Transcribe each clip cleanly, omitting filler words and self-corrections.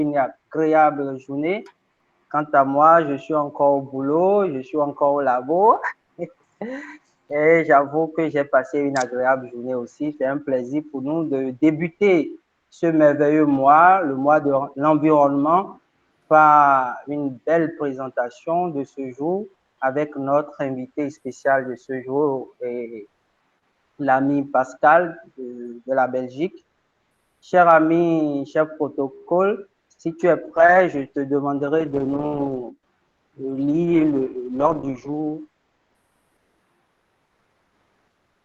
une agréable journée. Quant à moi, je suis encore au boulot, je suis encore au labo. Et j'avoue que j'ai passé une agréable journée aussi. C'est un plaisir pour nous de débuter ce merveilleux mois, le mois de l'environnement, par une belle présentation de ce jour avec notre invité spécial de ce jour, l'ami Pascal de la Belgique. Cher ami, cher protocole, si tu es prêt, je te demanderai de nous lire l'ordre du jour.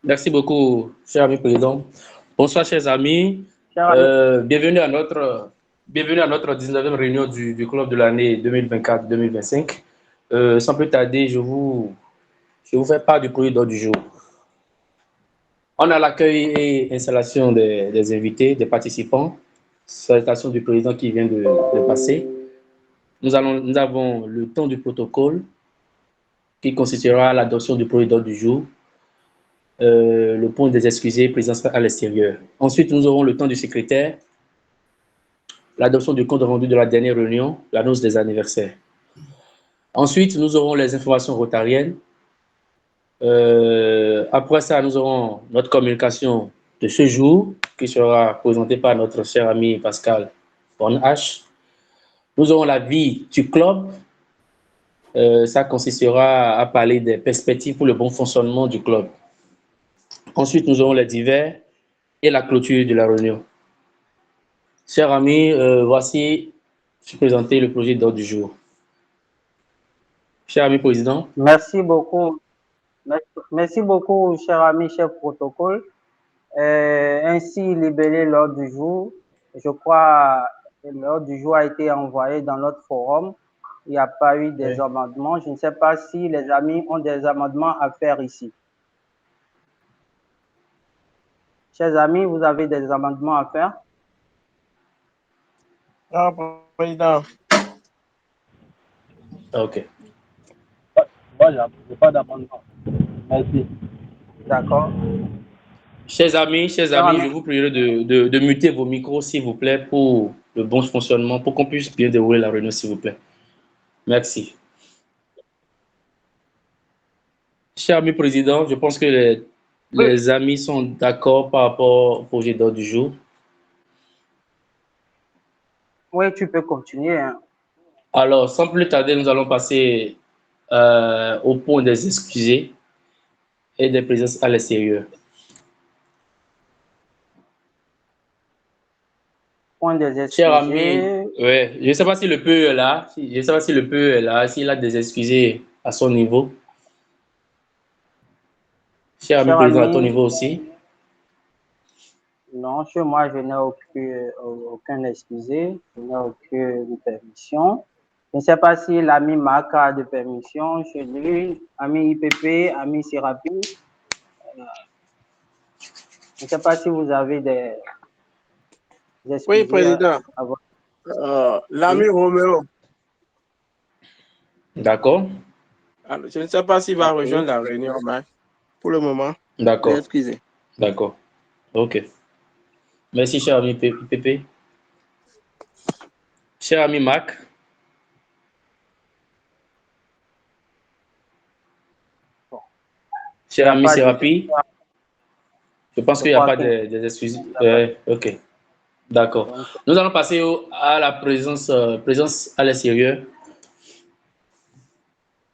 Merci beaucoup, cher ami président. Bonsoir, chers amis. Cher ami, Bienvenue à notre 19e réunion du club de l'année 2024-2025. Sans plus tarder, je vous fais part du projet d'ordre du jour. On a l'accueil et installation des invités, des participants. Salutation du président qui vient de passer. Nous avons le temps du protocole qui constituera l'adoption du projet d'ordre du jour. Le point des excusés, présence à l'extérieur. Ensuite, nous aurons le temps du secrétaire, l'adoption du compte rendu de la dernière réunion, l'annonce des anniversaires. Ensuite, nous aurons les informations rotariennes. Après ça, nous aurons notre communication de ce jour, qui sera présentée par notre cher ami Pascal Bonh. Nous aurons la vie du club. Ça consistera à parler des perspectives pour le bon fonctionnement du club. Ensuite, nous aurons les divers et la clôture de la réunion. Chers amis, voici, je vais présenter le projet d'ordre du jour. Cher ami président. merci beaucoup. Merci beaucoup, cher ami, cher protocole. Ainsi libellé l'ordre du jour. Je crois que l'ordre du jour a été envoyé dans notre forum. Il n'y a pas eu des amendements. Je ne sais pas si les amis ont des amendements à faire ici. Chers amis, vous avez des amendements à faire? Non, président. OK. Moi, je n'ai pas d'amendement. Merci. D'accord. Chers amis, je vous prierai de muter vos micros, s'il vous plaît, pour le bon fonctionnement, pour qu'on puisse bien dérouler la réunion, s'il vous plaît. Merci. Cher ami président, je pense que les amis sont d'accord par rapport au projet d'ordre du jour. Oui, tu peux continuer. Hein. Alors, sans plus tarder, nous allons passer au point des excusés et des présences à l'extérieur. Point des Cher excusés. ami, ouais, je ne sais pas si le peu est là. Je ne sais pas si le peu est là, s'il a des excusés à son niveau. Cher ami président, à ton niveau aussi. Non, chez moi, je n'ai aucun excusé. Je n'ai aucune permission. Je ne sais pas si l'ami Marc a de permission chez lui, ami IPP, ami Serapi. Je ne sais pas si vous avez des excusés. Oui, président. L'ami Roméo. D'accord. Je ne sais pas s'il va rejoindre la réunion, mais pour le moment, d'accord. Excusez. D'accord. OK. Merci, cher ami Pépé. Cher ami Mac. Cher ami Serapi. Je pense qu'il n'y a pas des excuses. OK. D'accord. Nous allons passer à la présence à l'extérieur.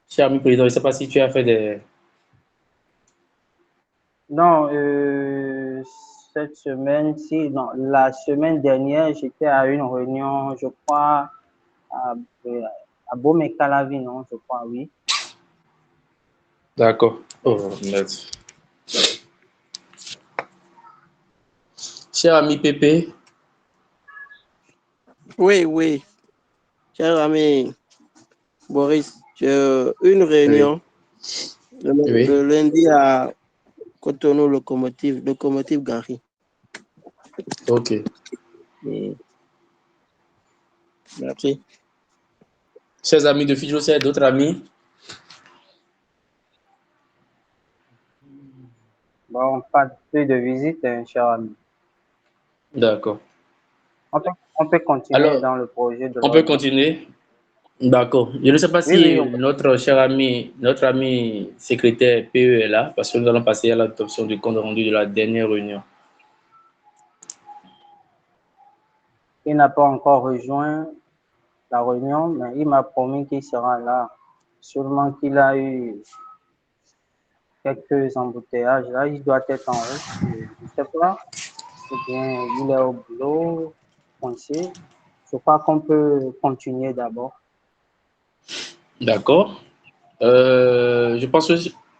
Cher ami président, je ne sais pas si tu as fait des... Non, cette semaine-ci, non, la semaine dernière, j'étais à une réunion, je crois, à Bomé-Calavi, non, je crois, oui. D'accord. Oh, merci. Cher ami Pépé. Oui. Cher ami Boris, j'ai une réunion le lundi à Cotonou Locomotive Gary. OK. Merci. Chers amis de Fidjosé, d'autres amis? Bon, pas de visite, cher ami. D'accord. On peut continuer Alors, dans le projet de on peut l'ordre. continuer. D'accord. Je ne sais pas Oui, oui, si notre cher ami, notre ami secrétaire PE est là, parce que nous allons passer à l'adoption du compte rendu de la dernière réunion. il n'a pas encore rejoint la réunion, mais il m'a promis qu'il sera là. Seulement qu'il a eu quelques embouteillages. Là, il doit être en route. Je ne sais pas. Ou bien il est au boulot, coincé. Je crois qu'on peut continuer d'abord. D'accord. Je pense que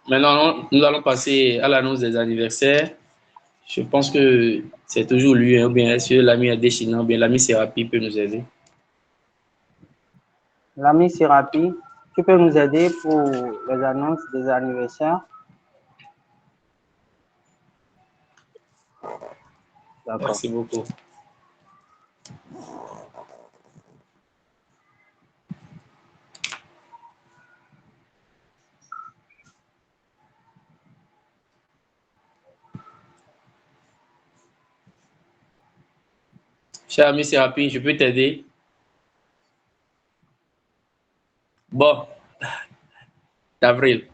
maintenant, nous allons passer à l'annonce des anniversaires. Je pense que c'est toujours lui, hein, ou bien est-ce que l'ami Adéchina, ou bien l'ami Sérapi peut nous aider. L'ami Sirapi, tu peux nous aider pour les annonces des anniversaires? D'accord. Merci beaucoup. Cher ami Sérapi, je peux t'aider? Bon, d'avril.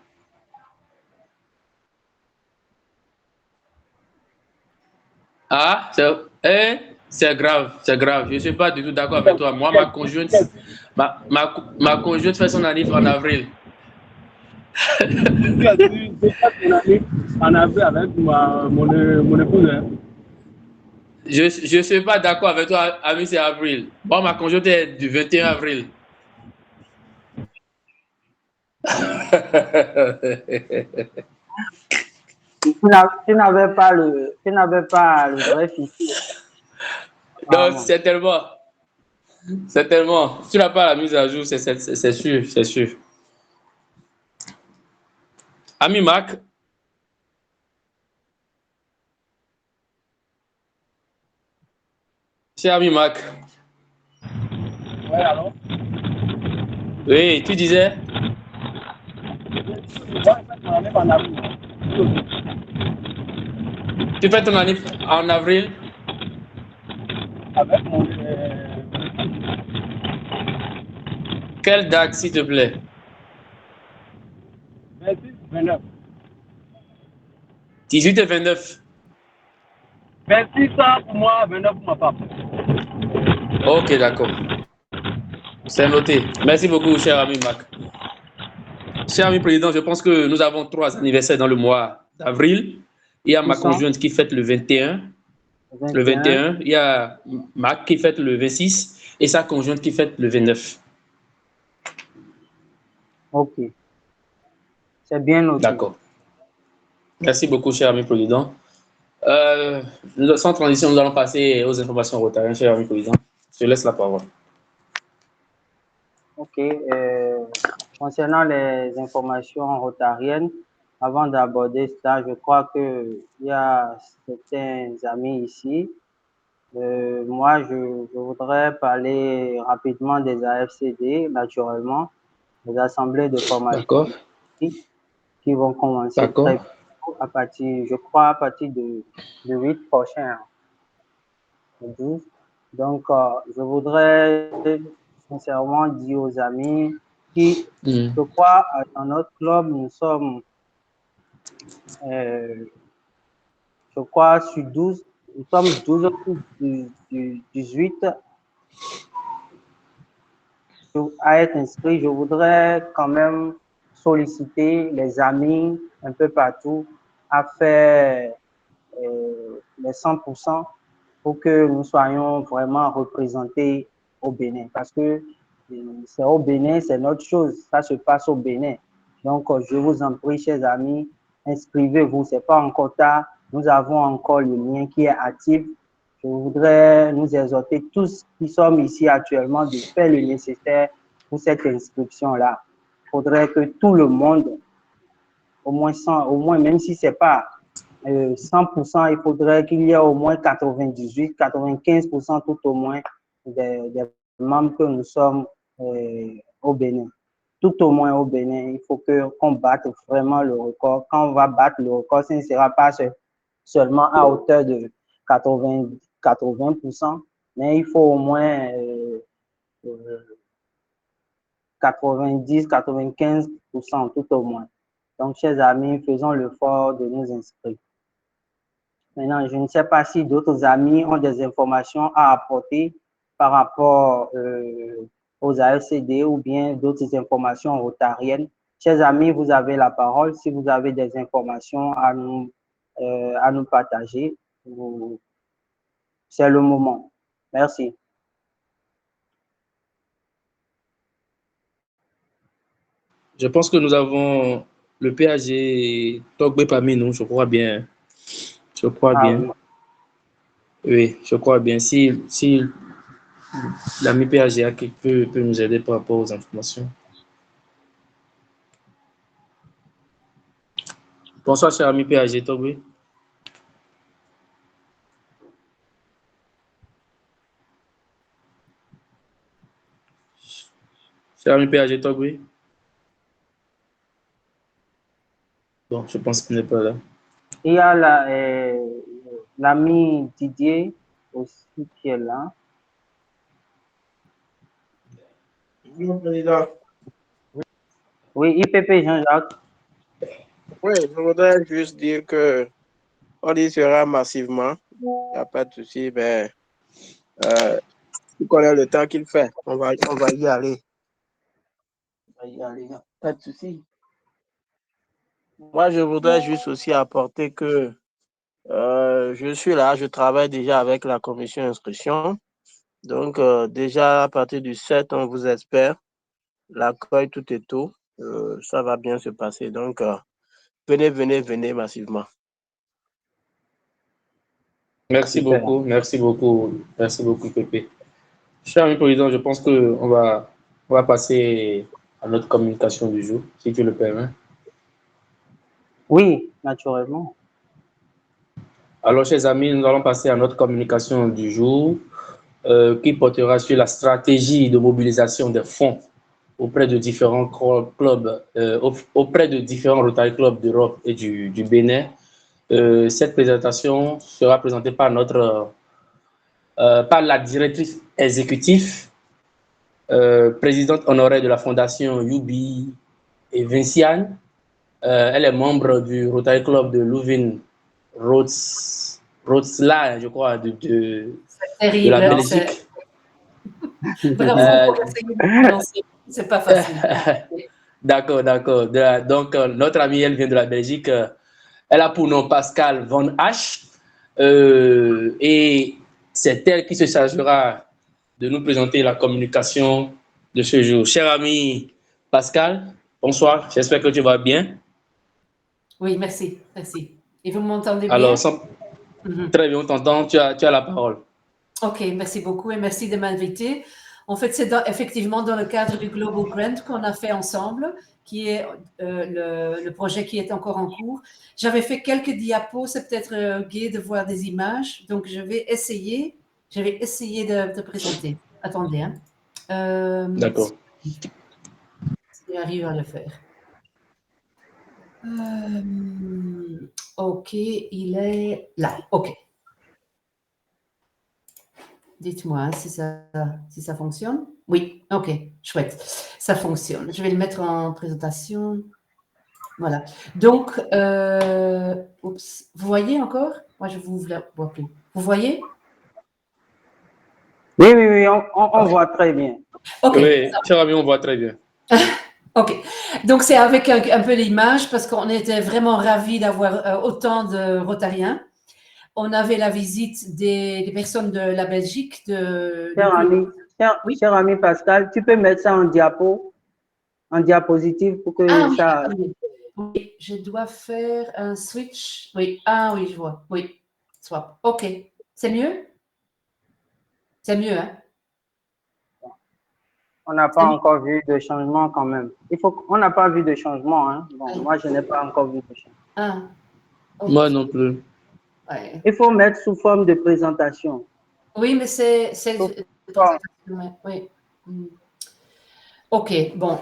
Ah, c'est grave, c'est grave. Je ne suis pas du tout d'accord avec toi. Moi, ma conjointe fait son anniversaire en avril. Tu as dit ton année en avril avec mon épouse. Hein? Je ne suis pas d'accord avec toi, ami, c'est avril. Bon, ma conjointe est du 21 avril. Tu n'avais pas le vrai fichier. Non, Apparemment. c'est tellement. Tu n'as pas la mise à jour, c'est sûr, c'est sûr. Ami Mac, cher ami Mac. Ouais, alors? Oui, tu disais? Moi, en fait, mon année en avril. Tu fais ton année en avril? Avec mon. Quelle date, s'il te plaît? 26, 29. 18 et 29. 26 ans pour moi, 29 pour ma femme. Ok, d'accord. C'est noté. Merci beaucoup, cher ami Mac. Cher ami président, je pense que nous avons 3 anniversaires dans le mois d'avril. Il y a ma conjointe qui fête le 21. Le 21. Il y a Mac qui fête le 26 et sa conjointe qui fête le 29. Ok. C'est bien noté. D'accord. Merci beaucoup, cher ami président. Sans transition, nous allons passer aux informations rotariennes, cher ami président. Je te laisse la parole. Ok. Concernant les informations rotariennes, avant d'aborder ça, je crois qu'il y a certains amis ici. Moi, je voudrais parler rapidement des AFCD, naturellement, les assemblées de formation D'accord. qui vont commencer D'accord. très bientôt à partir, je crois, à partir de 8 prochain, le 12. Donc, je voudrais sincèrement dire aux amis qui, je crois, dans notre club, nous sommes, je crois, sur 12, nous sommes 12 du 18 à être inscrits. Je voudrais quand même solliciter les amis un peu partout à faire les 100% pour que nous soyons vraiment représentés au Bénin. Parce que c'est au Bénin, c'est notre chose. Ça se passe au Bénin. Donc, je vous en prie, chers amis, inscrivez-vous. Ce n'est pas encore tard. Nous avons encore le lien qui est actif. Je voudrais nous exhorter tous qui sommes ici actuellement de faire le nécessaire pour cette inscription-là. Il faudrait que tout le monde, au moins même si ce n'est pas 100%, il faudrait qu'il y ait au moins 98, 95% tout au moins des membres que nous sommes au Bénin. Tout au moins au Bénin, il faut qu'on batte vraiment le record. Quand on va battre le record, ce ne sera pas seulement à hauteur de 80%, mais il faut au moins 90-95% tout au moins. Donc, chers amis, faisons l'effort de nous inscrire. Maintenant, je ne sais pas si d'autres amis ont des informations à apporter par rapport aux AFCD ou bien d'autres informations rotariennes. Chers amis, vous avez la parole. Si vous avez des informations à nous partager, c'est le moment. Merci. Je pense que nous avons le PAG Togbe parmi nous, je crois bien. Je crois bien. Oui, je crois bien. Si l'ami PAGA qui peut nous aider par rapport aux informations. Bonsoir, cher ami PAG Togbe. Cher ami PAG Togbe. Bon, je pense qu'il n'est pas là. Il y a l'ami Didier aussi qui est là. Bonjour, Président. Oui, IPP Jean-Jacques. Oui, je voudrais juste dire que on y sera massivement. Il n'y a pas de souci. Ben, tu connais le temps qu'il fait. On va y aller. Pas de souci. Moi, je voudrais juste aussi apporter que je suis là, je travaille déjà avec la commission inscription. Donc, déjà, à partir du 7, on vous espère. L'accueil, tout est tout. Ça va bien se passer. Donc, venez massivement. Merci beaucoup, Pépé. Cher ami président, je pense qu'on va passer à notre communication du jour, si tu le permets. Oui, naturellement. Alors, chers amis, nous allons passer à notre communication du jour qui portera sur la stratégie de mobilisation des fonds auprès de différents clubs, auprès de différents Rotary Clubs d'Europe et du Bénin. Cette présentation sera présentée par par la directrice exécutive, présidente honoraire de la fondation Yubi et Vinciane. Elle est membre du Rotary Club de Louvain-Rotsla, je crois, de la Belgique. Bravo pour essayer de prononcer. C'est pas facile. D'accord. Donc, notre amie, elle vient de la Belgique. Elle a pour nom Pascal Van H. Et c'est elle qui se chargera de nous présenter la communication de ce jour. Cher ami Pascal, bonsoir. J'espère que tu vas bien. Oui, merci. Et vous m'entendez bien? Alors, très bien, on t'entend. Tu as la parole. OK, merci beaucoup et merci de m'inviter. En fait, c'est effectivement dans le cadre du Global Grant qu'on a fait ensemble, qui est le projet qui est encore en cours. J'avais fait quelques diapos, c'est peut-être gai de voir des images, donc je vais essayer de présenter. Attendez, hein. D'accord. Si j'arrive à le faire. OK, il est là. OK. Dites-moi si ça fonctionne. Oui, OK, chouette. Ça fonctionne. Je vais le mettre en présentation. Voilà. Donc, vous voyez encore? Moi, je ne vous vois plus. Vous voyez? Oui, on voit très bien. Okay. Oui, cher ami, on voit très bien. OK. Donc, c'est avec un peu l'image parce qu'on était vraiment ravis d'avoir autant de Rotariens. On avait la visite des personnes de la Belgique. Cher ami Pascal, tu peux mettre ça en diapositive pour que ça... Oui, je dois faire un switch. Oui, oui, je vois. Oui, swap. OK. C'est mieux? C'est mieux, hein? On n'a pas encore vu de changement quand même. On n'a pas vu de changement, hein. Bon, moi, je n'ai pas encore vu de changement. Okay. Moi non plus. Ouais. Il faut mettre sous forme de présentation. Oui, mais c'est oui. OK, bon.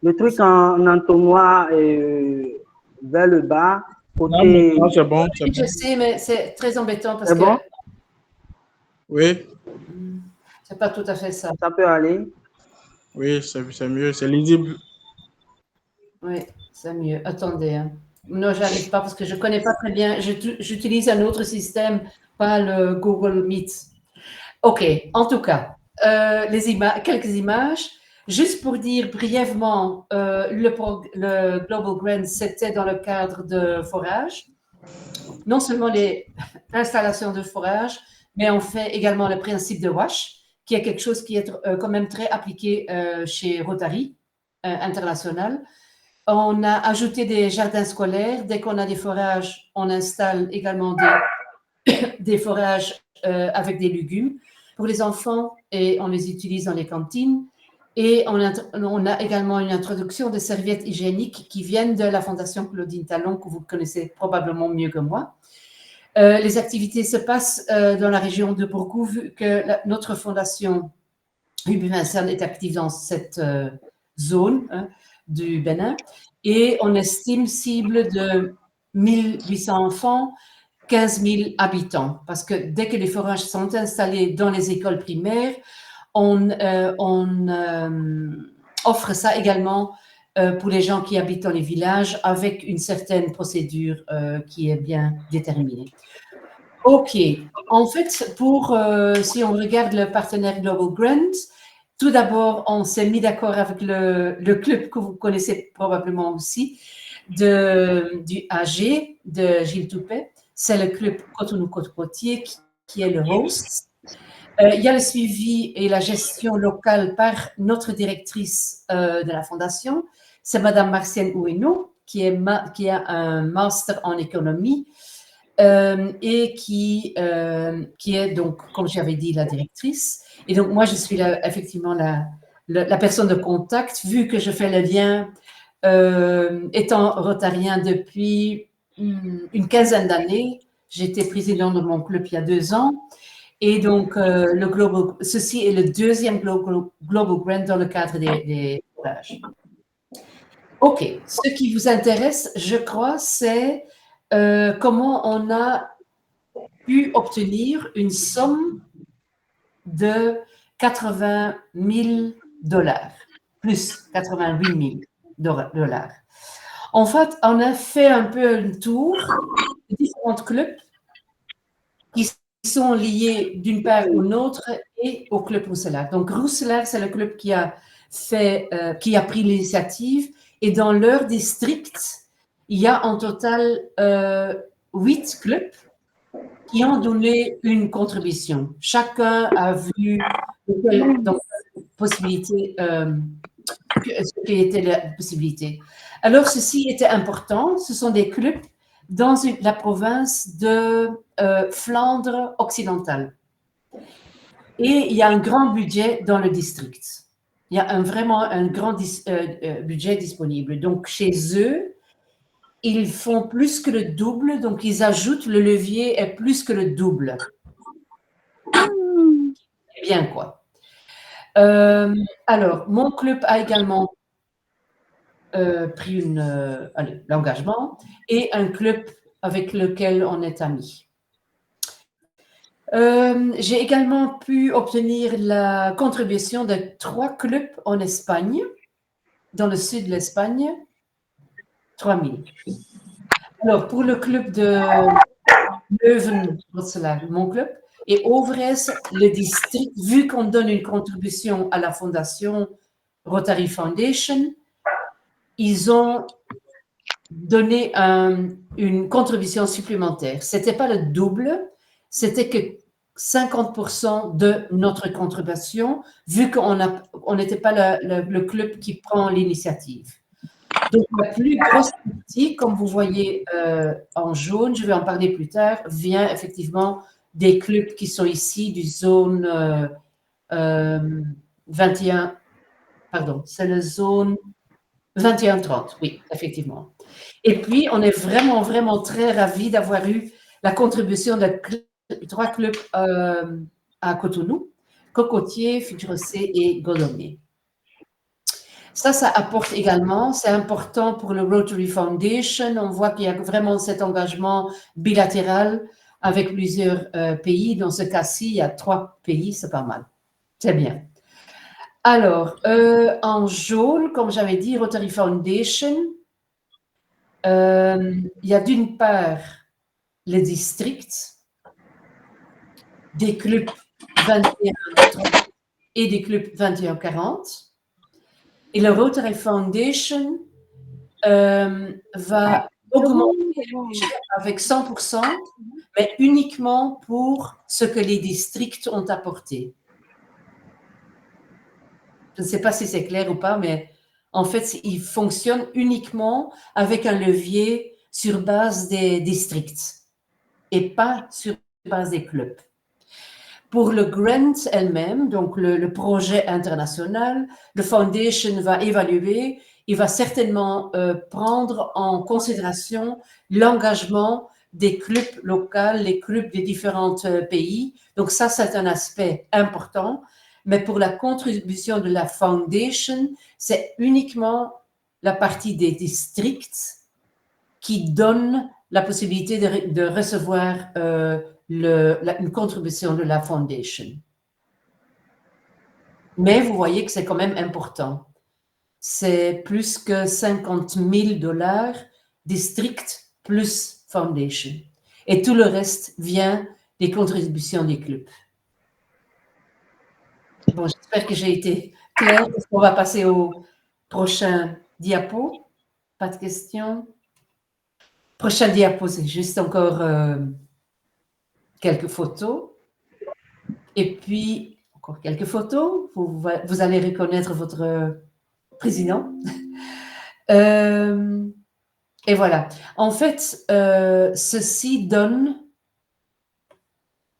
Le truc en entonnoir vers le bas, côté... Non, c'est bon. Je sais, mais c'est très embêtant parce que... Bon? Oui, C'est pas tout à fait ça. Ça peut aller. oui, c'est mieux, c'est lisible. Oui, c'est mieux. Attendez, hein. Non, j'arrive pas parce que je connais pas très bien. J'utilise un autre système, pas le Google Meet. OK, en tout cas, quelques images. Juste pour dire brièvement, le Global Grant, c'était dans le cadre de forage. Non seulement les installations de forage, mais on fait également le principe de WASH, qui est quelque chose qui est quand même très appliqué chez Rotary International. On a ajouté des jardins scolaires. Dès qu'on a des forages, on installe également des forages avec des légumes pour les enfants et on les utilise dans les cantines. Et on a également une introduction de serviettes hygiéniques qui viennent de la Fondation Claudine Talon, que vous connaissez probablement mieux que moi. Les activités se passent dans la région de Bourgou, vu que notre fondation Ruby Vincent est active dans cette zone du Bénin. Et on estime cible de 1800 enfants, 15 000 habitants. Parce que dès que les forages sont installés dans les écoles primaires, on offre ça également pour les gens qui habitent dans les villages avec une certaine procédure qui est bien déterminée. OK. En fait, si on regarde le partenaire Global Grant, tout d'abord, on s'est mis d'accord avec le club que vous connaissez probablement aussi, du AG, de Gilles Toupet. C'est le club Cotonou-Côte-Côtier qui est le host. Il y a le suivi et la gestion locale par notre directrice de la fondation. C'est Madame Martienne Oueno, qui a un master en économie et qui est donc, comme j'avais dit, la directrice. Et donc, moi, je suis effectivement la personne de contact, vu que je fais le lien, étant rotarien depuis une quinzaine d'années. J'étais présidente de mon club il y a 2 ans. Et donc, ceci est le deuxième Global Grant dans le cadre des forages. OK. Ce qui vous intéresse, je crois, c'est comment on a pu obtenir une somme de 80 000 $, plus 88 000 $. En fait, on a fait un peu un tour de différents clubs qui sont liés d'une part ou l'autre et au club Rousselard. Donc, Rousselard, c'est le club qui a pris l'initiative et dans leur district, il y a en total 8 clubs qui ont donné une contribution. Chacun a vu donc, possibilité, ce qui était la possibilité. Alors, ceci était important. Ce sont des clubs dans la province de Flandre occidentale. Et il y a un grand budget dans le district. Il y a vraiment un grand budget disponible. Donc, chez eux, ils font plus que le double. Donc, ils ajoutent le levier est plus que le double. Bien, quoi. Alors, mon club a également pris l'engagement et un club avec lequel on est amis. J'ai également pu obtenir la contribution de 3 clubs en Espagne, dans le sud de l'Espagne, 3 000. Alors, pour le club de Leuven, mon club, et Overijse, le district, vu qu'on donne une contribution à la fondation Rotary Foundation, ils ont donné une contribution supplémentaire. Ce n'était pas le double, c'était que 50% de notre contribution, vu qu'on n'était pas le club qui prend l'initiative. Donc, la plus grosse partie, comme vous voyez en jaune, je vais en parler plus tard, vient effectivement des clubs qui sont ici, du zone 21, pardon, c'est la zone 21-30, oui, effectivement. Et puis, on est vraiment, vraiment très ravis d'avoir eu la contribution de 3 clubs à Cotonou, Cocotier, Futurosé et Godomé. Ça apporte également, c'est important pour le Rotary Foundation. On voit qu'il y a vraiment cet engagement bilatéral avec plusieurs pays. Dans ce cas-ci, il y a 3 pays, c'est pas mal. C'est bien. Alors, en jaune, comme j'avais dit, Rotary Foundation, il y a d'une part les districts, des clubs 21-30 et des clubs 21-40. Et le Rotary Foundation va augmenter le budget avec 100%, mais uniquement pour ce que les districts ont apporté. Je ne sais pas si c'est clair ou pas, mais en fait, il fonctionne uniquement avec un levier sur base des districts et pas sur base des clubs. Pour le grant elle-même, donc le projet international, le Foundation va évaluer, il va certainement prendre en considération l'engagement des clubs locaux, les clubs des différents pays. Donc ça, c'est un aspect important. Mais pour la contribution de la Foundation, c'est uniquement la partie des districts qui donne la possibilité de recevoir une contribution de la Foundation. Mais vous voyez que c'est quand même important. C'est plus que $50,000 district plus Foundation. Et tout le reste vient des contributions des clubs. Bon, j'espère que j'ai été claire. On va passer au prochain diapo. Pas de questions? Prochain diapo, c'est juste encore quelques photos. Et puis, encore quelques photos. Vous allez reconnaître votre président. Et voilà. En fait, ceci donne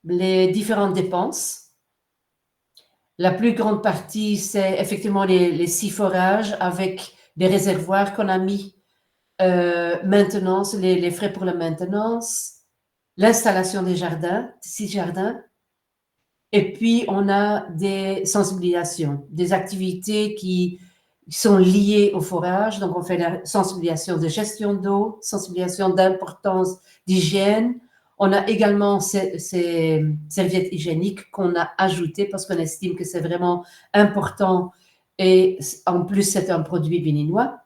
les différentes dépenses. La plus grande partie, c'est effectivement les 6 forages avec des réservoirs qu'on a mis, maintenance, les frais pour la maintenance, l'installation des jardins, 6 jardins. Et puis, on a des sensibilisations, des activités qui sont liées au forage. Donc, on fait la sensibilisation de gestion d'eau, sensibilisation d'importance d'hygiène. On a également ces serviettes hygiéniques qu'on a ajoutées parce qu'on estime que c'est vraiment important et en plus, c'est un produit béninois.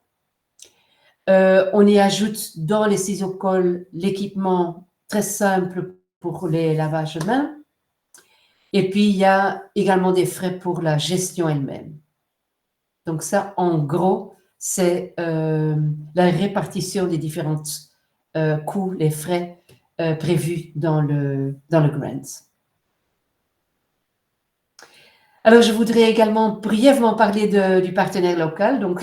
On y ajoute dans les ciseaux-cols l'équipement très simple pour les lavages de mains. Et puis, il y a également des frais pour la gestion elle-même. Donc ça, en gros, c'est la répartition des différents coûts, les frais prévus dans le grant. Alors, je voudrais également brièvement parler du partenaire local. Donc,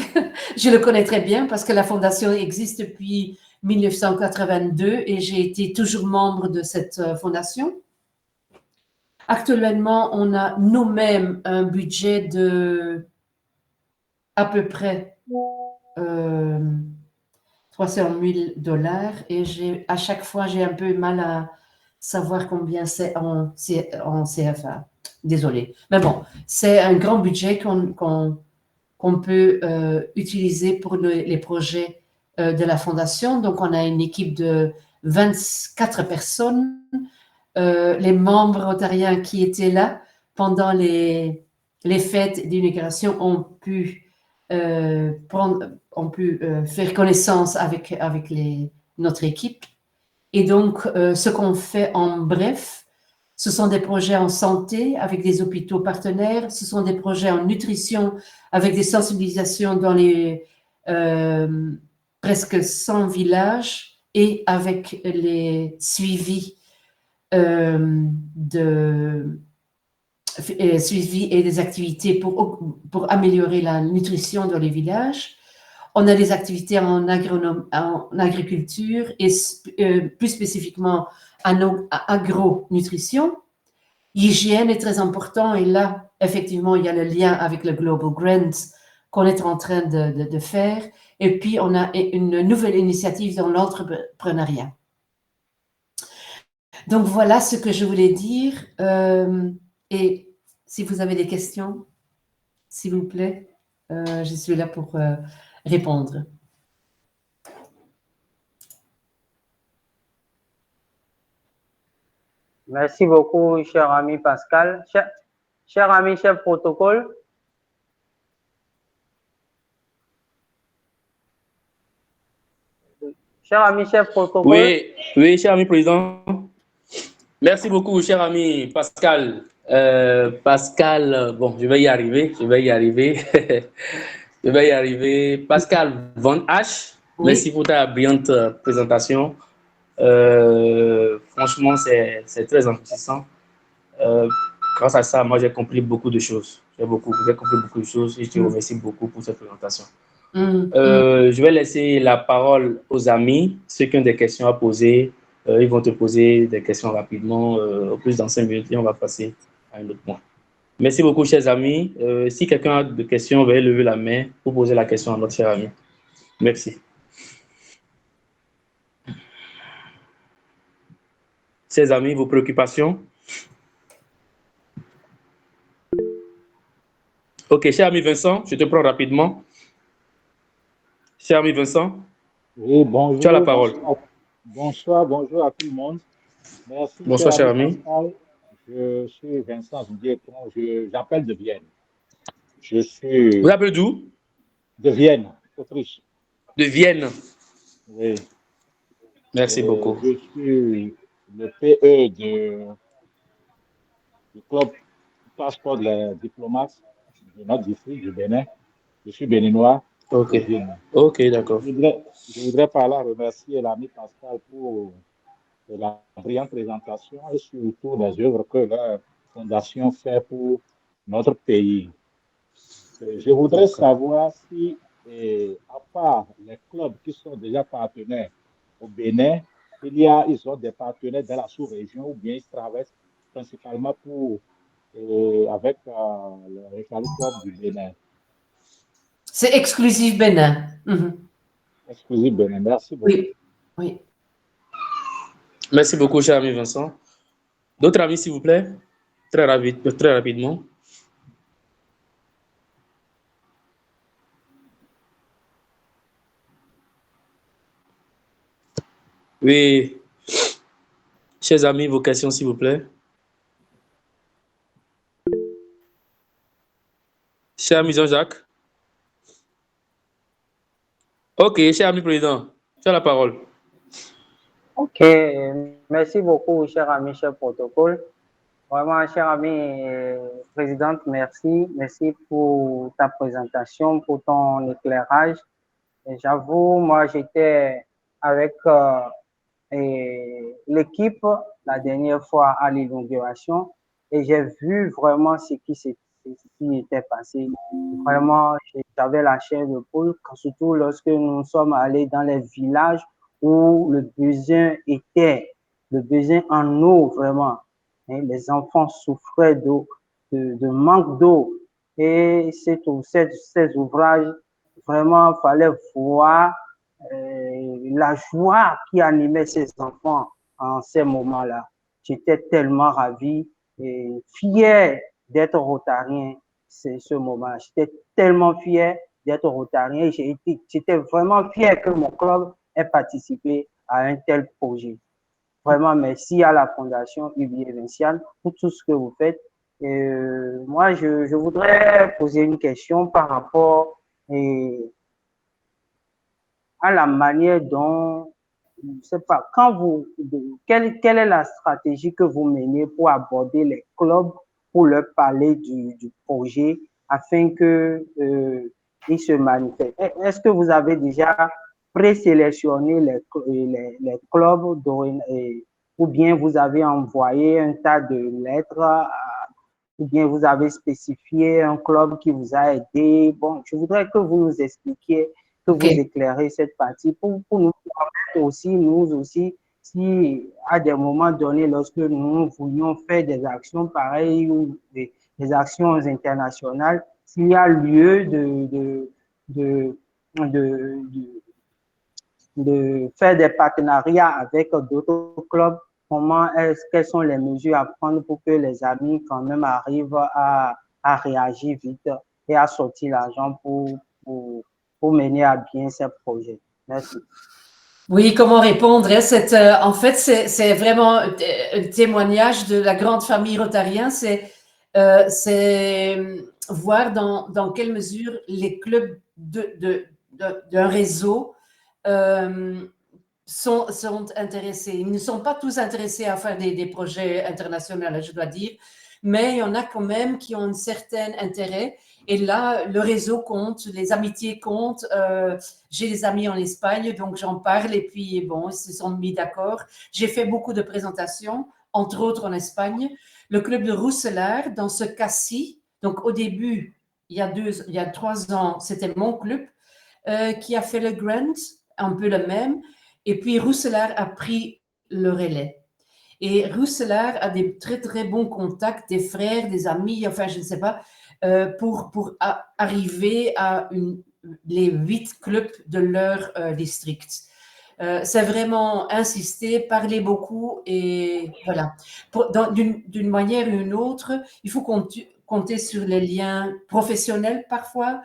je le connais très bien parce que la fondation existe depuis 1982 et j'ai été toujours membre de cette fondation. Actuellement, on a nous-mêmes un budget de à peu près $300,000 et à chaque fois, j'ai un peu mal à savoir combien c'est en CFA. Désolée. Mais bon, c'est un grand budget qu'on peut utiliser pour les projets de la Fondation. Donc, on a une équipe de 24 personnes. Les membres rotariens qui étaient là pendant les fêtes d'inauguration ont pu faire connaissance avec notre équipe. Et donc, ce qu'on fait en bref, ce sont des projets en santé avec des hôpitaux partenaires, ce sont des projets en nutrition avec des sensibilisations dans les presque 100 villages et avec les suivis suivi et des activités pour améliorer la nutrition dans les villages. On a des activités en agriculture et plus spécifiquement en agronutrition. Hygiène est très important et là, effectivement, il y a le lien avec le Global Grant qu'on est en train de faire. Et puis, on a une nouvelle initiative dans l'entrepreneuriat. Donc, voilà ce que je voulais dire. Et si vous avez des questions, s'il vous plaît, je suis là pour répondre. Merci beaucoup, cher ami Pascal. Cher ami chef protocole. Cher ami chef protocole. Oui, oui, cher ami président. Merci beaucoup, cher ami Pascal. Pascal, bon, je vais y arriver, je vais y arriver. Je vais y arriver. Pascal Von H, Oui. merci pour ta brillante présentation. Franchement, c'est très enrichissant. Grâce à ça, moi, j'ai compris beaucoup de choses. J'ai compris beaucoup de choses et je te remercie beaucoup pour cette présentation. Je vais laisser la parole aux amis. Ceux qui ont des questions à poser, ils vont te poser des questions rapidement. Au plus dans 5 minutes, et on va passer à un autre point. Merci beaucoup, chers amis. Si quelqu'un a des questions, veuillez lever la main pour poser la question à notre cher ami. Merci. Chers amis, vos préoccupations? Ok, cher ami Vincent, je te prends rapidement. Cher ami Vincent, oui, bonjour, tu as la parole. Bonjour à tout le monde. Merci, Bonsoir, cher ami. Pascal. Je suis Vincent Diéton, j'appelle de Vienne. Je suis Vous appelez d'où? de Vienne, Autriche. De Vienne. Oui. Merci beaucoup. Je suis le PE du club Passeport des diplomates de notre district du Bénin. Je suis béninois. Ok, ok, d'accord. Je voudrais par là remercier l'ami Pascal pour la brillante présentation et surtout les œuvres que la Fondation fait pour notre pays. Je voudrais savoir si, à part les clubs qui sont déjà partenaires au Bénin, ils ont des partenaires dans la sous-région ou bien ils travaillent principalement avec le club du Bénin. C'est exclusif Bénin. Exclusif Bénin, merci beaucoup. Oui, oui. Merci beaucoup, cher ami Vincent. D'autres amis, s'il vous plaît? Très rapidement. Oui. Chers amis, vos questions, s'il vous plaît. Cher ami Jean-Jacques. Ok, cher ami président, tu as la parole. Ok, merci beaucoup, cher ami chef protocole. Vraiment, cher ami présidente, merci. Merci pour ta présentation, pour ton éclairage. Et j'avoue, moi, j'étais avec l'équipe la dernière fois à l'inauguration et j'ai vu vraiment ce qui était passé. Vraiment, j'avais la chair de poule, surtout lorsque nous sommes allés dans les villages où le besoin en eau vraiment. Les enfants souffraient d'eau, de manque d'eau. Et ces ouvrages, vraiment, il fallait voir la joie qui animait ces enfants en ces moments-là. J'étais tellement ravi et fier d'être rotarien ce moment. J'étais tellement fier d'être rotarien. J'étais vraiment fier que mon club ait participé à un tel projet. Vraiment, merci à la Fondation Ubier Vinciane pour tout ce que vous faites. Moi, je voudrais poser une question par rapport à la manière dont, je ne sais pas, quelle est la stratégie que vous menez pour aborder les clubs, pour leur parler du projet afin que ils se manifestent. Est-ce que vous avez déjà présélectionné les clubs ou bien vous avez envoyé un tas de lettres ou bien vous avez spécifié un club qui vous a aidé? Bon, je voudrais que vous nous expliquiez, que vous éclairez cette partie pour nous permettre aussi, nous aussi, si à des moments donnés, lorsque nous voulions faire des actions pareilles ou des actions internationales, s'il y a lieu de faire des partenariats avec d'autres clubs, quelles sont les mesures à prendre pour que les amis quand même arrivent à réagir vite et à sortir l'argent pour mener à bien ces projets. Merci. Oui, comment répondre, hein? En fait, c'est vraiment un témoignage de la grande famille rotarienne. C'est voir dans quelle mesure les clubs d'un réseau euh, sont intéressés. Ils ne sont pas tous intéressés à faire des projets internationaux, je dois dire, mais il y en a quand même qui ont un certain intérêt. Et là, le réseau compte, les amitiés comptent. J'ai des amis en Espagne, donc j'en parle. Et puis, bon, ils se sont mis d'accord. J'ai fait beaucoup de présentations, entre autres en Espagne. Le club de Rousselard, dans ce cas-ci, donc au début, il y a 3 ans, c'était mon club qui a fait le grant, un peu le même. Et puis Rousselard a pris le relais. Et Rousselard a des très très bons contacts, des frères, des amis, enfin je ne sais pas, pour arriver à les 8 clubs de leur district. C'est vraiment insister, parler beaucoup et voilà. D'une manière ou une autre, il faut compter sur les liens professionnels parfois,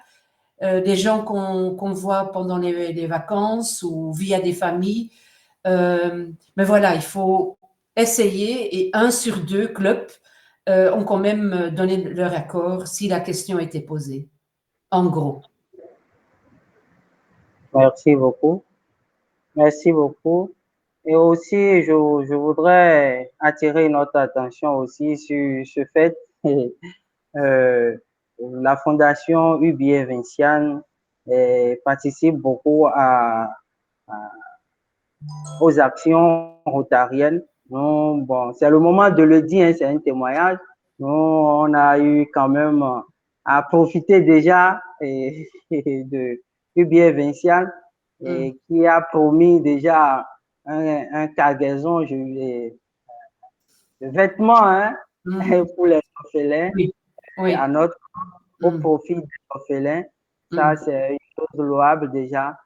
des gens qu'on voit pendant les vacances ou via des familles. Mais voilà, il faut essayer et 1 sur 2 clubs ont quand même donné leur accord si la question était posée. En gros. Merci beaucoup. Merci beaucoup. Et aussi, je voudrais attirer notre attention aussi sur ce fait. euh, la Fondation UBA Vinciane participe beaucoup aux actions rotariennes. Nous, bon, c'est le moment de le dire, hein, c'est un témoignage. Nous, on a eu quand même à profiter déjà de UBA Vinciane qui a promis déjà un cargaison de vêtements hein, pour les orphelins. Oui, oui. Au profit des orphelins. Ça, c'est une chose louable déjà.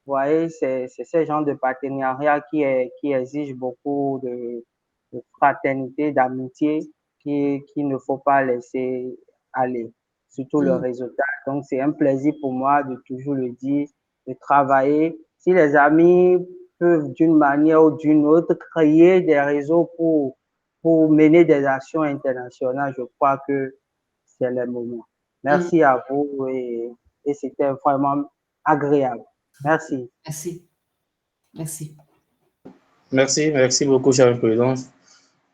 Vous voyez, c'est ce genre de partenariat qui exige beaucoup de fraternité, d'amitié, qu'il ne faut pas laisser aller, surtout le résultat. Donc, c'est un plaisir pour moi de toujours le dire, de travailler. Si les amis peuvent d'une manière ou d'une autre créer des réseaux pour mener des actions internationales, je crois que c'est le moment. Merci à vous et c'était vraiment agréable. Merci. Merci. Merci. Merci, merci beaucoup, cher président.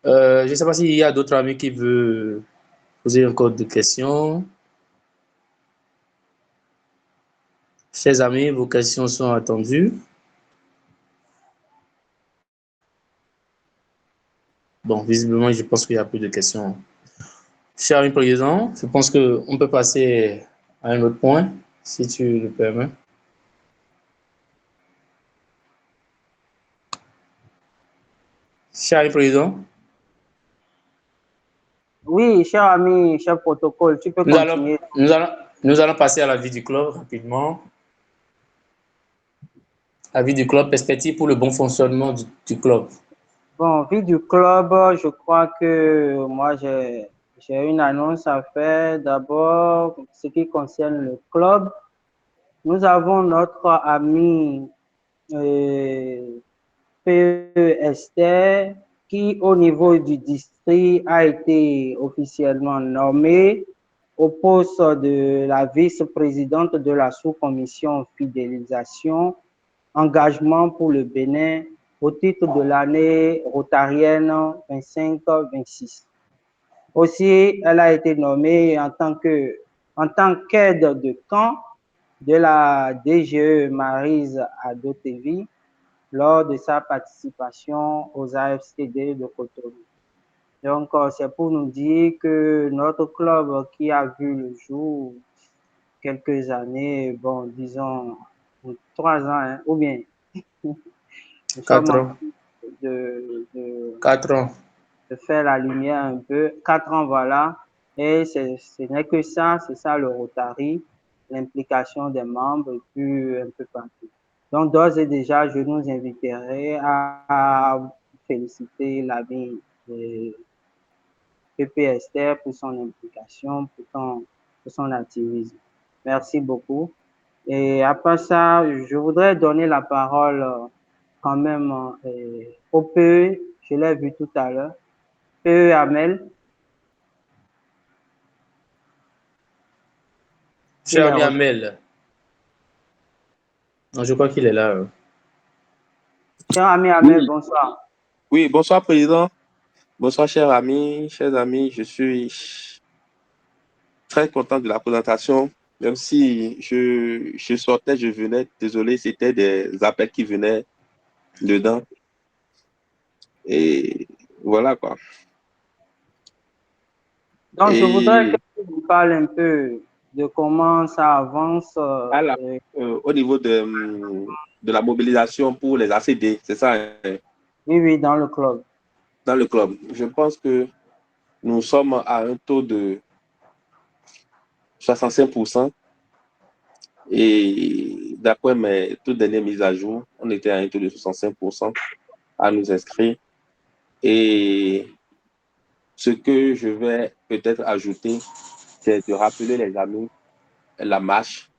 Je ne sais pas s'il y a d'autres amis qui veulent poser encore des questions. Chers amis, vos questions sont attendues. Bon, visiblement, je pense qu'il n'y a plus de questions. Cher ami président, je pense qu'on peut passer à un autre point, si tu le permets. Cher ami président. Oui, cher ami, cher protocole, tu peux continuer. Nous allons passer à la vie du club rapidement. La vie du club, perspective pour le bon fonctionnement du club. Bon, vie du club, je crois que moi, j'ai une annonce à faire. D'abord, ce qui concerne le club, nous avons notre ami P.E. Esther qui, au niveau du district, a été officiellement nommé au poste de la vice-présidente de la sous-commission fidélisation, engagement pour le Bénin au titre de l'année rotarienne 25-26. Aussi, elle a été nommée en tant qu'aide de camp de la DGE Maryse Adotevi lors de sa participation aux AFCD de Cotonou. Donc, c'est pour nous dire que notre club qui a vu le jour quelques années, bon, disons 3 ans, hein, ou bien 4 ans. 4 ans. De faire la lumière un peu. 4 ans, voilà. Et ce n'est que ça, c'est ça le Rotary, l'implication des membres et puis un peu partout. Donc, d'ores et déjà, je nous inviterai à féliciter l'ami P.P. Esther pour son implication, pour son activisme. Merci beaucoup. Et après ça, je voudrais donner la parole quand même au PE, je l'ai vu tout à l'heure. PE Amel, Cher ami Amel. Non, je crois qu'il est là. Cher ami Amel, Oui, bonsoir. oui, bonsoir, président. Bonsoir, chers amis, Je suis très content de la présentation. Même si je sortais, je venais. Désolé, c'était des appels qui venaient dedans. Et voilà quoi. Donc, je voudrais que Et tu nous parles un peu de comment ça avance. à la- au niveau de la mobilisation pour les ACD, c'est ça, hein, Oui, oui, dans le club. dans le club. Je pense que nous sommes à un taux de 65%. Et d'après mes toutes dernières mises à jour, on était à un taux de 65% à nous inscrire. Et ce que je vais peut-être ajouter, c'est de rappeler les amis, la marche,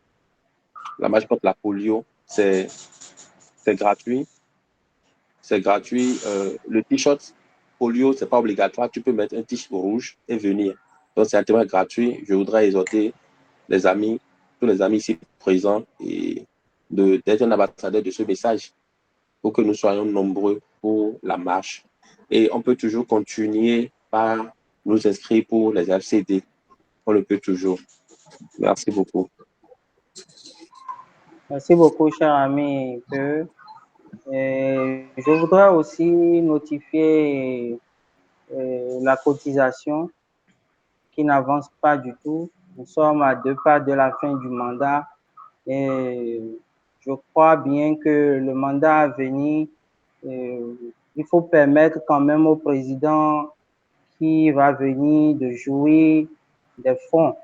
la marche contre la polio, c'est gratuit. C'est gratuit. Le t-shirt polio, c'est pas obligatoire. Tu peux mettre un t-shirt rouge et venir. Donc, c'est actuellement gratuit. Je voudrais exhorter les amis, tous les amis ici présents, et d'être un ambassadeur de ce message pour que nous soyons nombreux pour la marche. Et on peut toujours continuer par nous inscrire pour les FCD. On le peut toujours. Merci beaucoup. Merci beaucoup, cher ami PE. Je voudrais aussi notifier la cotisation qui n'avance pas du tout. Nous sommes à 2 pas de la fin du mandat et je crois bien que le mandat à venir, il faut permettre quand même au président qui va venir de jouer des fonds,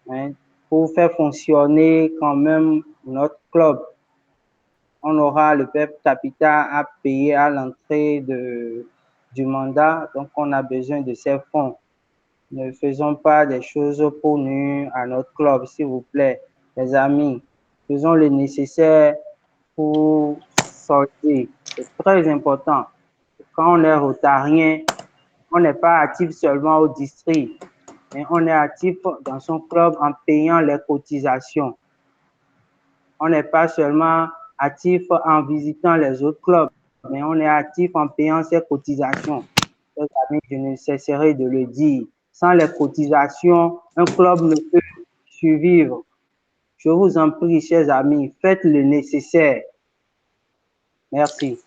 hein, pour faire fonctionner quand même notre club. On aura le PEP capital à payer à l'entrée du mandat, donc on a besoin de ces fonds. Ne faisons pas des choses pour nuire à notre club, s'il vous plaît, les amis. Faisons le nécessaire pour sortir. C'est très important. Quand on est rotarien, on n'est pas actif seulement au district, mais on est actif dans son club en payant les cotisations. On n'est pas seulement actif en visitant les autres clubs, mais on est actif en payant ses cotisations. Je ne cesserai de le dire. Sans les cotisations, un club ne peut survivre. Je vous en prie, chers amis, faites le nécessaire. Merci.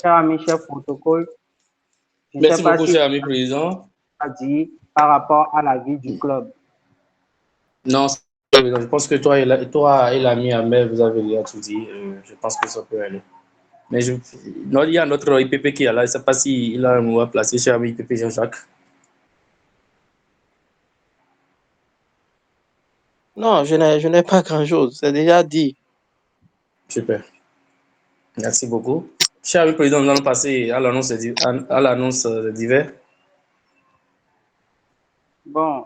Cher ami, chef protocole, je ne sais Merci pas beaucoup, si cher ami président. tu as dit par rapport à la vie du club. Non, je pense que toi et l'ami Amel, vous avez déjà tout dit. Je pense que ça peut aller. Mais non, il y a notre IPP qui est là. Je ne sais pas s'il a un mot à placer, cher ami IPP Jean-Jacques. Non, je n'ai pas grand-chose. C'est déjà dit. Super. Merci beaucoup. Cher ami président, nous allons passer à l'annonce d'hiver. Bon,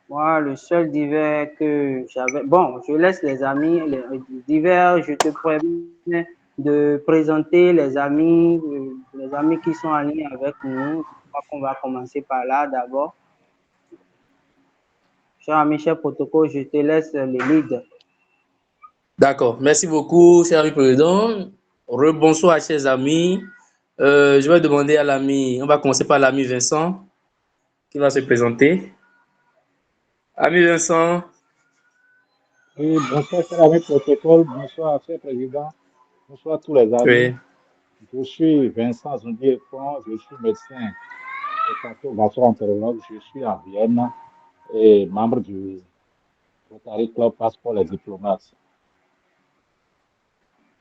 moi, le seul divers que j'avais... Bon, je laisse les amis, les divers, je te promets de présenter les amis qui sont en ligne avec nous. Je crois qu'on va commencer par là d'abord. Cher ami, cher protocole, je te laisse le lead. D'accord. Merci beaucoup, cher ami président. Rebonsoir, chers amis. Je vais demander à l'ami, on va commencer par l'ami Vincent, qui va se présenter. Ami Vincent. Oui, bonsoir, cher ami protocole, bonsoir, cher président, bonsoir à tous les amis. Oui. Je suis Vincent Zondier-Fond, je suis médecin et cardio-gastro-entérologue, je suis à Vienne et membre du Rotary Club Passeport les diplomates.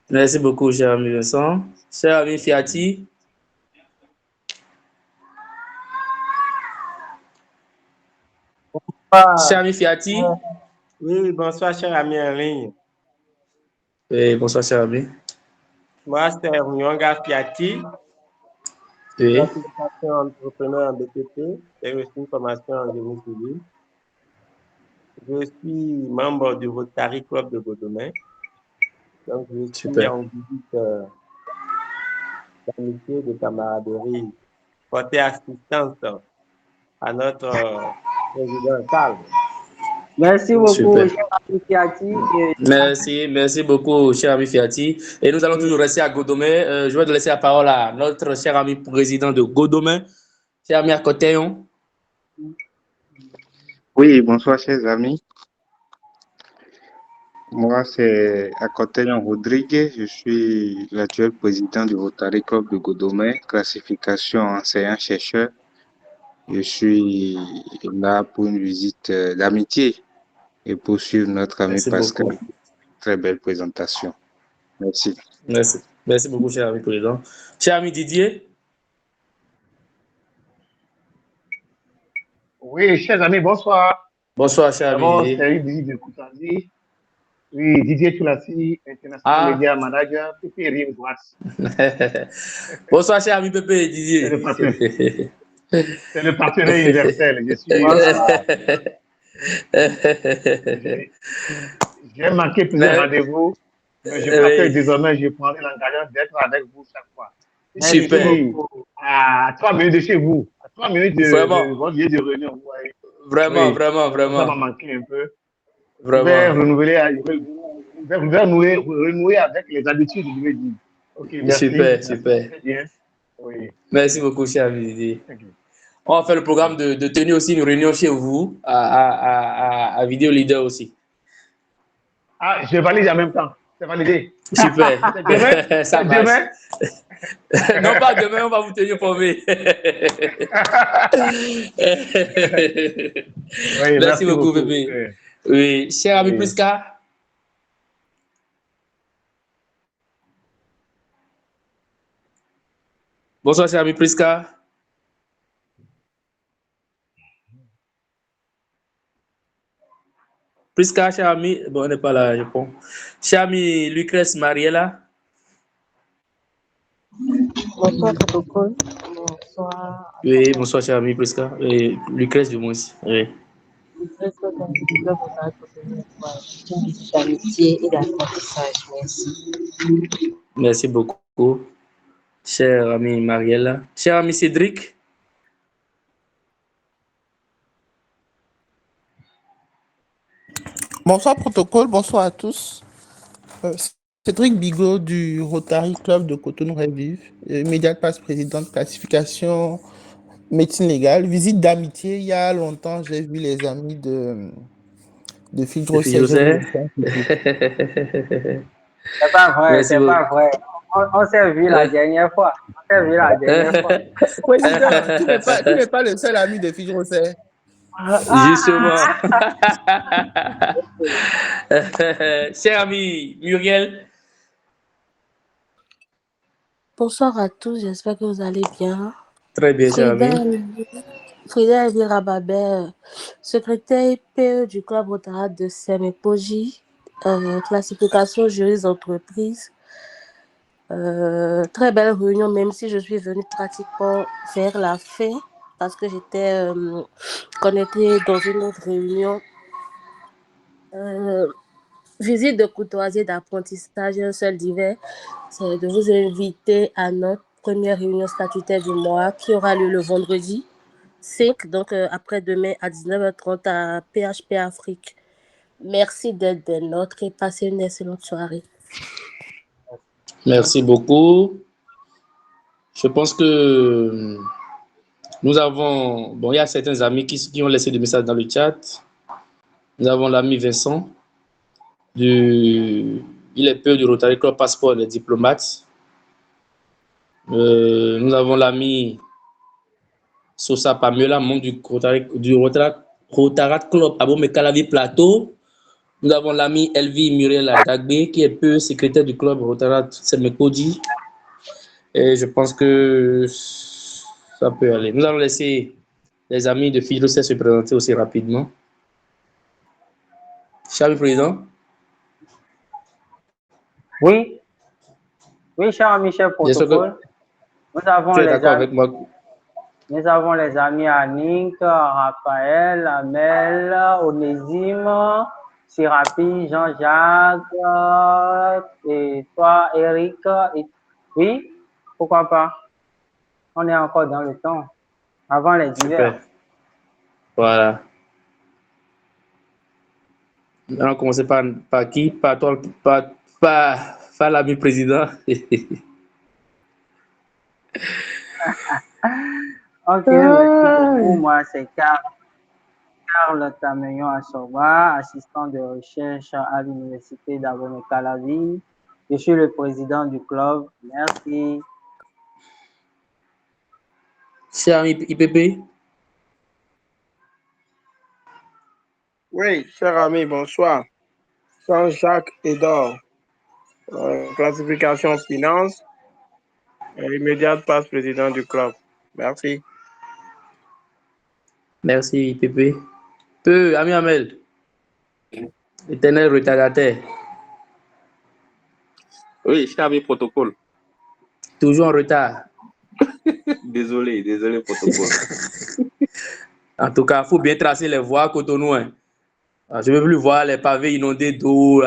Merci beaucoup, cher ami Vincent. Cher ami Fiati. Cher ami Fiati. Oui, bonsoir, cher ami en ligne. Oui, bonsoir, cher ami. Moi, c'est Nyonga Fiati, Oui. certification entrepreneur en BTP et aussi une formation en génie civil. Je suis membre du Rotary Club de Godomain. Donc, je suis Super. en visite d'amitié, de camaraderie, porter assistance à notre président Charles. Merci beaucoup, Super. cher ami Fiati. Merci beaucoup, cher ami Fiati. Et nous allons toujours rester à Godomé. Je vais te laisser la parole à notre cher ami président de Godomé, cher ami Akoteyon. Oui, bonsoir chers amis. Moi, c'est Akoteyon Rodrigue. Je suis l'actuel président du Rotary Club de Godomé, classification enseignant-chercheur. Je suis là pour une visite d'amitié et poursuivre notre ami Merci Pascal. beaucoup. Très belle présentation. Merci. Merci beaucoup, cher ami président. Cher ami Didier. Oui, chers amis, bonsoir. Bonsoir, cher ami D'abord, Didier. c'est Didier de Koutandi. Oui, Didier Toulassi, International Media Manager, PP Rim Droite. Bonsoir, cher ami Pépé Didier. C'est le partenaire universel. Je suis. J'ai manqué plusieurs rendez-vous, mais je crois que désormais, je prendrai l'engagement d'être avec vous chaque fois. Super. À 3 minutes de chez vous, à 3 minutes de votre lieu de réunion. Ouais. Vraiment. Ça m'a manqué un peu. Vraiment. Je vais renouer avec les habitudes, je vais dire. Ok, merci. Super. Très bien. Oui. Merci beaucoup, cher ami Didier. On va faire le programme de tenir aussi une réunion chez vous, à Vidéo Leader aussi. Ah, je valide en même temps. C'est validé. Super. Demain? Ça marche. Demain? Non, pas demain, on va vous tenir informé. Oui, merci beaucoup, bébé. Oui, cher ami Priska. Bonsoir, cher ami Priska. Priska, cher ami. Bon, on n'est pas là, je pense. Cher ami Lucrèce Mariella. Bonsoir, protocole. Bonsoir. Oui, bonsoir, cher ami Priska. Et Lucrèce du moins. Oui. Lucrèce, d'amitié et d'apprentissage. Merci. Merci beaucoup, cher ami Mariella. Cher ami Cédric. Bonsoir protocole, bonsoir à tous. Cédric Bigot du Rotary Club de Cotonou-Rêve-Vive, immédiate passe-présidente, classification médecine légale, visite d'amitié. Il y a longtemps, j'ai vu les amis de Fidro C'est pas vrai, c'est pas vrai. On s'est vu la dernière fois. Président, tu n'es pas le seul ami de Fidro. Justement. Cher ami Muriel. Bonsoir à tous, j'espère que vous allez bien. Très bien, cher ami. Frida Elvira Babet, secrétaire PE du club Rotary de Semepoji, classification juriste d'entreprise. Très belle réunion, même si je suis venue pratiquement vers la fin parce que j'étais connectée dans une autre réunion. Visite de courtoisie d'apprentissage, un seul divers, c'est de vous inviter à notre première réunion statutaire du mois qui aura lieu le vendredi 5, donc après-demain à 19h30 à PHP Afrique. Merci d'être des nôtres et passez une excellente soirée. Merci beaucoup. Je pense que nous avons... Bon, il y a certains amis qui ont laissé des messages dans le chat. Nous avons l'ami Vincent. Il est PE du Rotary Club Passeport des diplomates. Nous avons l'ami Sosa Pamela, membre du Rotary Club Abomey-Calavi Plateau. Nous avons l'ami Elvie Muriel Adagbe, qui est PE secrétaire du club Rotary Semepoji. Et je pense que ça peut aller. Nous allons laisser les amis de Fidrocet se présenter aussi rapidement. Cher président. Oui, cher ami, cher protocole. Nous avons les amis Annick, Raphaël, Amel, Onésime, Sirapi, Jean-Jacques, et toi, Eric. Oui, pourquoi pas? On est encore dans le temps, avant les divers. Super. Voilà. On va commencer par qui? Par toi, par l'ami président. Ok, merci beaucoup. Moi, c'est Carl Tameyon Assoba, assistant de recherche à l'Université d'Abomey-Calavi. Je suis le président du club. Merci. Cher ami IPP. Oui, cher ami, bonsoir. Jean-Jacques Edor, classification finance, et immédiate passe président du club. Merci. Merci IPP. Ami Amel. Éternel retardataire. Oui, cher ami protocole. Toujours en retard. Désolé, protocole. En tout cas, il faut bien tracer les voies à Cotonou. Hein. Je ne veux plus voir les pavés inondés d'eau.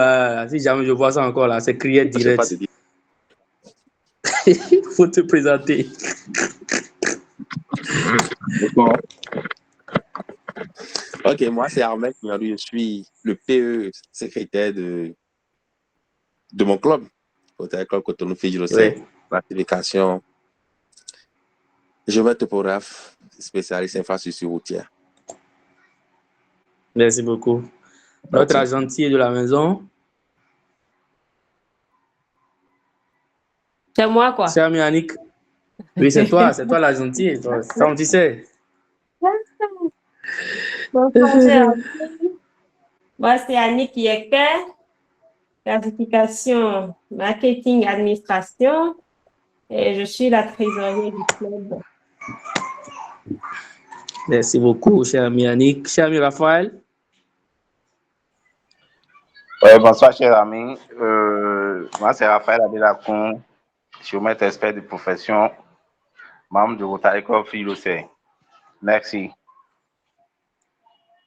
Si jamais je vois ça encore, là, c'est crier direct. Il faut te présenter. Ok, moi c'est Ahmed. Je suis le PE secrétaire de mon club. Au club Cotonou Fidjilo 5. Classification. Je vais topographe, spécialiste infrastructure routière. Merci beaucoup. Notre agentier de la maison. C'est moi, quoi. C'est ami Annick. Oui, c'est toi l'agentier. Ça, tu sais. Bonsoir, cher ami. Moi, c'est Annick Yekpe, classification marketing administration, et je suis la trésorière du club. Merci beaucoup, cher ami Annick. Cher ami Raphaël. Bonsoir, cher ami. Moi, c'est Raphaël Adelacon, géomètre expert de profession, membre du Rotary Club Fidjilo 5. Merci.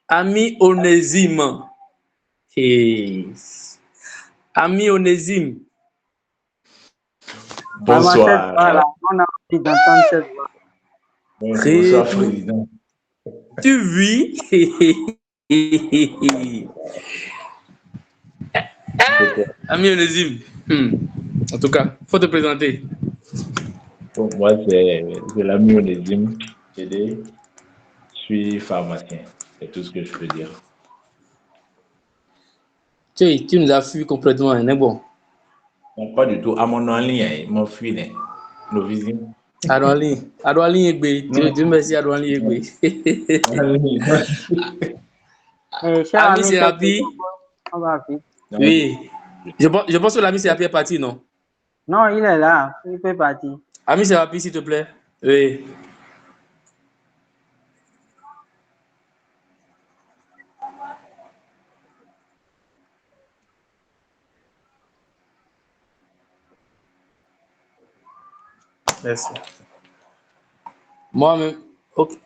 Ami Onésime. Ami Onésime. Bonsoir. Voilà, on a envie d'entendre cette voix. Bonsoir, président. Tu vis? Ami Onésime. En tout cas, il faut te présenter. Bon, moi, c'est l'ami Onésime. Je suis pharmacien. C'est tout ce que je peux dire. Tu nous as fui complètement, hein, bon. Non, pas du tout. À mon en ligne, mon fui, nos visites. Adouali Egbe. Tu me dis Adouali Egbe. Ami Serapi. Oui. Je pense que l'ami Serapi est parti, non? Non, il est là. Il peut partir. Ami Serapi, s'il te plaît. Oui. Merci. Moi-même, ok.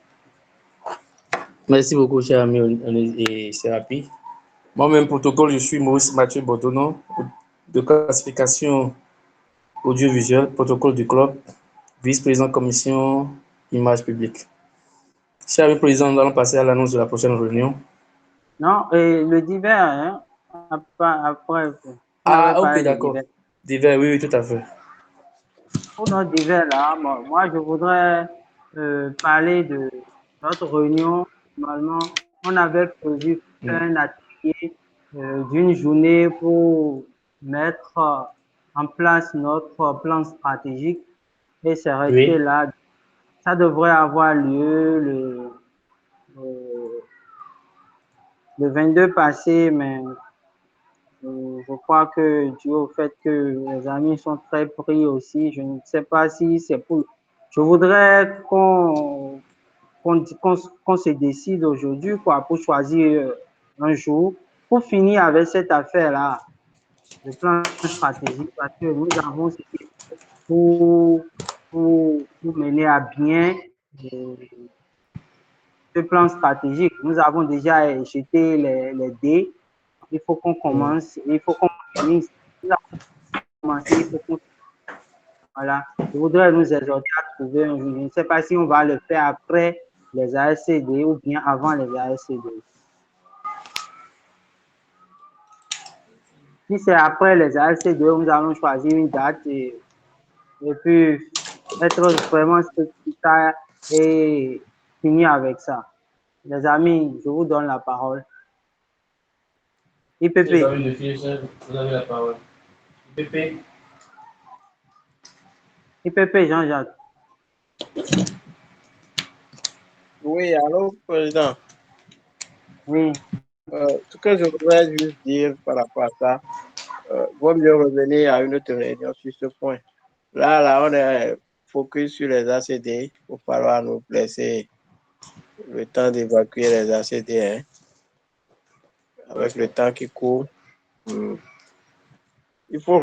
Merci beaucoup, cher ami et Serapi. Moi-même, protocole, je suis Maurice Mathieu Botono, de classification audiovisuelle, protocole du club, vice-président commission image publique. Cher ami président, nous allons passer à l'annonce de la prochaine réunion. Non, le divers, hein, après. Ok, d'accord. Divers, oui, tout à fait. Pour notre divers, là, moi, je voudrais parler de notre réunion. Normalement, on avait prévu un atelier d'une journée pour mettre en place notre plan stratégique et c'est resté là. Ça devrait avoir lieu le 22 passé, mais je crois que dû au fait que les amis sont très pris aussi, je ne sais pas si c'est pour... Je voudrais qu'on se décide aujourd'hui pour choisir un jour pour finir avec cette affaire-là, le plan stratégique, parce que nous avons pour mener à bien ce plan stratégique. Nous avons déjà jeté les dés Il faut qu'on commence, il faut qu'on finisse. Il faut qu'on... Voilà. Je voudrais nous exhorter à trouver un jour. Je ne sais pas si on va le faire après les ASCD ou bien avant les ASCD. Si c'est après les ASCD, nous allons choisir une date et puis être vraiment strict et finir avec ça. Les amis, je vous donne la parole. IPP. Les amis de Fiesel, vous avez la parole. IPP. IPP, Jean-Jacques. Oui, allô, Président. Oui. Ce que je voudrais juste dire par rapport à ça, vaut mieux revenir à une autre réunion sur ce point. Là, on est focus sur les ACD. Il va falloir nous laisser le temps d'évacuer les ACD. Hein. Avec le temps qui court, il faut